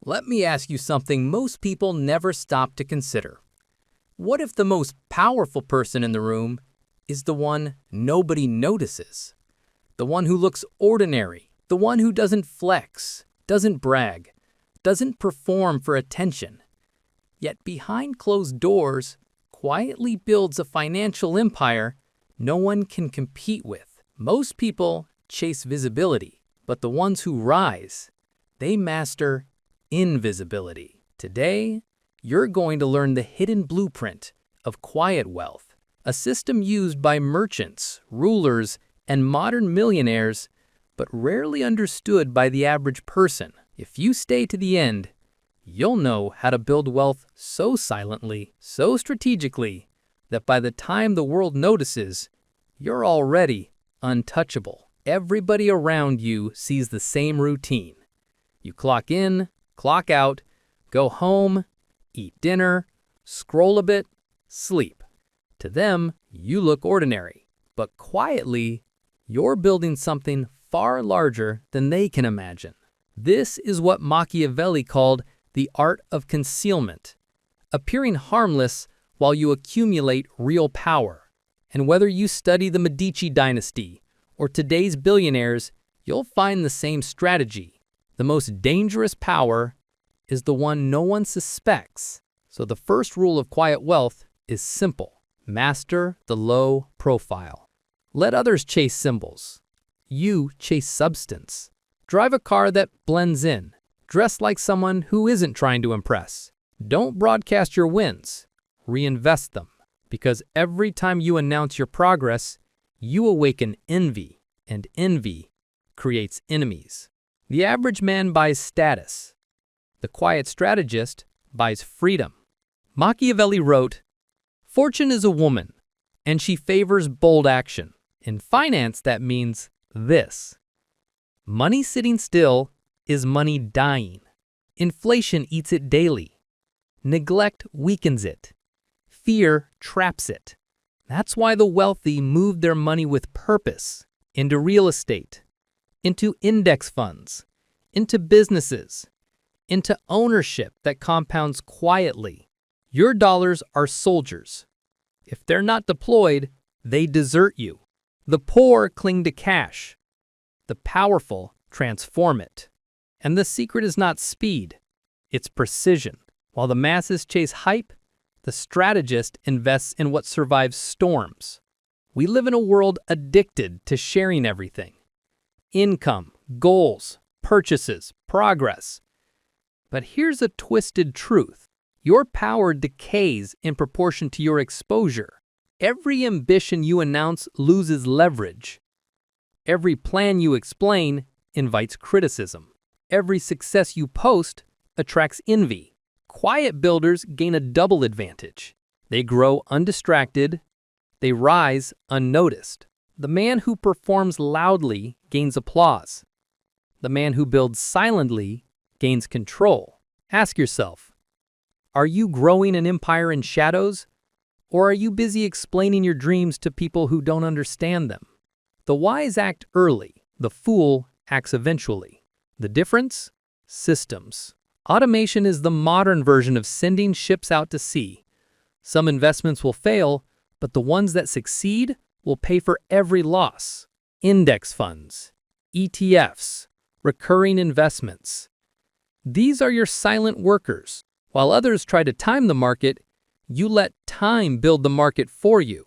Let me ask you something most people never stop to consider. What if the most powerful person in the room is the one nobody notices? The one who looks ordinary, the one who doesn't flex, doesn't brag, doesn't perform for attention, yet behind closed doors quietly builds a financial empire no one can compete with. Most people chase visibility, but the ones who rise, they master invisibility. Today, you're going to learn the hidden blueprint of quiet wealth, a system used by merchants, rulers, and modern millionaires, but rarely understood by the average person. If you stay to the end, you'll know how to build wealth so silently, so strategically, that by the time the world notices, you're already untouchable. Everybody around you sees the same routine. You clock in, clock out, go home, eat dinner, scroll a bit, sleep. To them, you look ordinary, but quietly, you're building something far larger than they can imagine. This is what Machiavelli called the art of concealment, appearing harmless while you accumulate real power. And whether you study the Medici dynasty or today's billionaires, you'll find the same strategy. The most dangerous power is the one no one suspects. So the first rule of quiet wealth is simple. Master the low profile. Let others chase symbols. You chase substance. Drive a car that blends in. Dress like someone who isn't trying to impress. Don't broadcast your wins. Reinvest them. Because every time you announce your progress, you awaken envy, and envy creates enemies. The average man buys status. The quiet strategist buys freedom. Machiavelli wrote, "Fortune is a woman, and she favors bold action. In finance, that means this. Money sitting still is money dying. Inflation eats it daily. Neglect weakens it. Fear traps it. That's why the wealthy move their money with purpose into real estate, into index funds, into businesses, into ownership that compounds quietly. Your dollars are soldiers. If they're not deployed, they desert you. The poor cling to cash. The powerful transform it. And the secret is not speed, it's precision. While the masses chase hype, the strategist invests in what survives storms. We live in a world addicted to sharing everything. Income, goals, purchases, progress. But here's a twisted truth. Your power decays in proportion to your exposure. Every ambition you announce loses leverage. Every plan you explain invites criticism. Every success you post attracts envy. Quiet builders gain a double advantage. They grow undistracted. They rise unnoticed. The man who performs loudly gains applause. The man who builds silently gains control. Ask yourself, are you growing an empire in shadows, or are you busy explaining your dreams to people who don't understand them? The wise act early, the fool acts eventually. The difference? Systems. Automation is the modern version of sending ships out to sea. Some investments will fail, but the ones that succeed will pay for every loss. Index funds, ETFs, recurring investments. These are your silent workers. While others try to time the market, you let time build the market for you.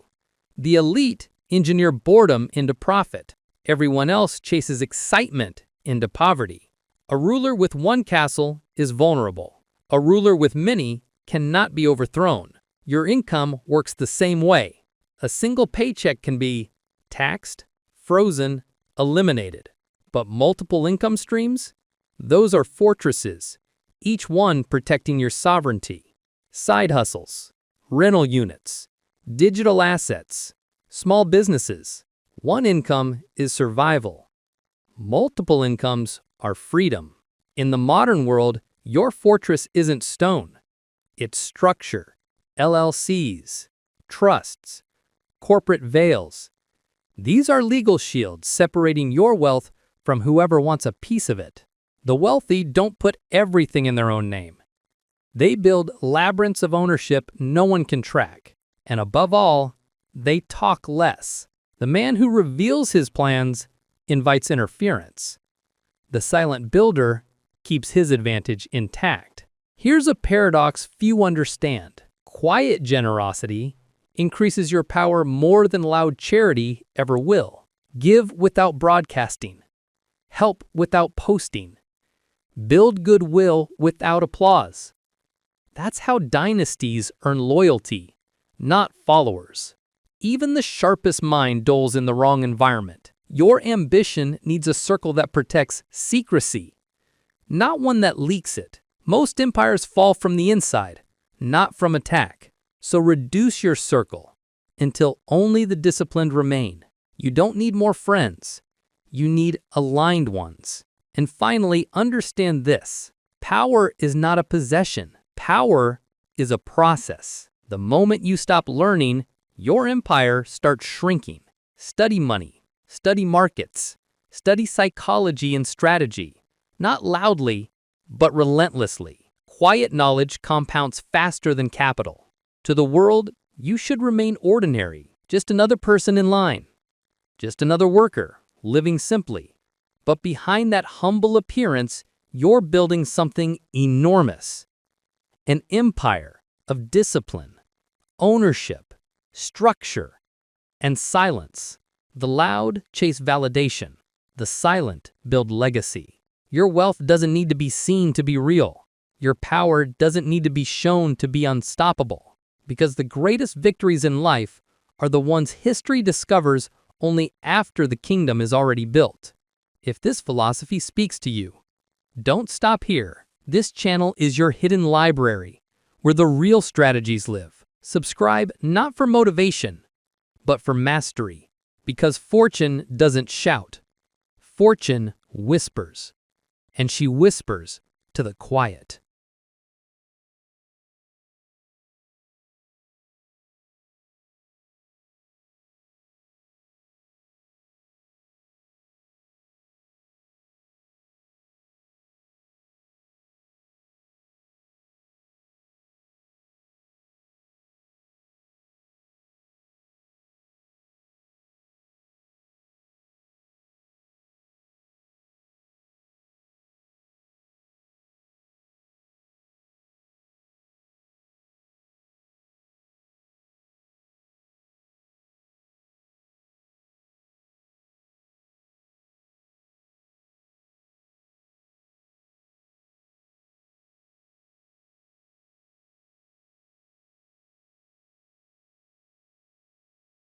The elite engineer boredom into profit. Everyone else chases excitement into poverty. A ruler with one castle is vulnerable. A ruler with many cannot be overthrown. Your income works the same way. A single paycheck can be taxed, frozen, eliminated. But multiple income streams? Those are fortresses, each one protecting your sovereignty. Side hustles, rental units, digital assets, small businesses. One income is survival. Multiple incomes are freedom. In the modern world, your fortress isn't stone. It's structure, LLCs, trusts, corporate veils. These are legal shields separating your wealth from whoever wants a piece of it. The wealthy don't put everything in their own name. They build labyrinths of ownership no one can track. And above all, they talk less. The man who reveals his plans invites interference. The silent builder keeps his advantage intact. Here's a paradox few understand. Quiet generosity increases your power more than loud charity ever will. Give without broadcasting. Help without posting. Build goodwill without applause. That's how dynasties earn loyalty, not followers. Even the sharpest mind dulls in the wrong environment. Your ambition needs a circle that protects secrecy, not one that leaks it. Most empires fall from the inside, not from attack. So reduce your circle until only the disciplined remain. You don't need more friends. You need aligned ones. And finally, understand this. Power is not a possession. Power is a process. The moment you stop learning, your empire starts shrinking. Study money. Study markets. Study psychology and strategy. Not loudly, but relentlessly. Quiet knowledge compounds faster than capital. To the world, you should remain ordinary. Just another person in line. Just another worker, living simply. But behind that humble appearance, you're building something enormous. An empire of discipline, ownership, structure, and silence. The loud chase validation. The silent build legacy. Your wealth doesn't need to be seen to be real. Your power doesn't need to be shown to be unstoppable. Because the greatest victories in life are the ones history discovers only after the kingdom is already built. If this philosophy speaks to you, don't stop here. This channel is your hidden library, where the real strategies live. Subscribe not for motivation, but for mastery. Because fortune doesn't shout. Fortune whispers. And she whispers to the quiet.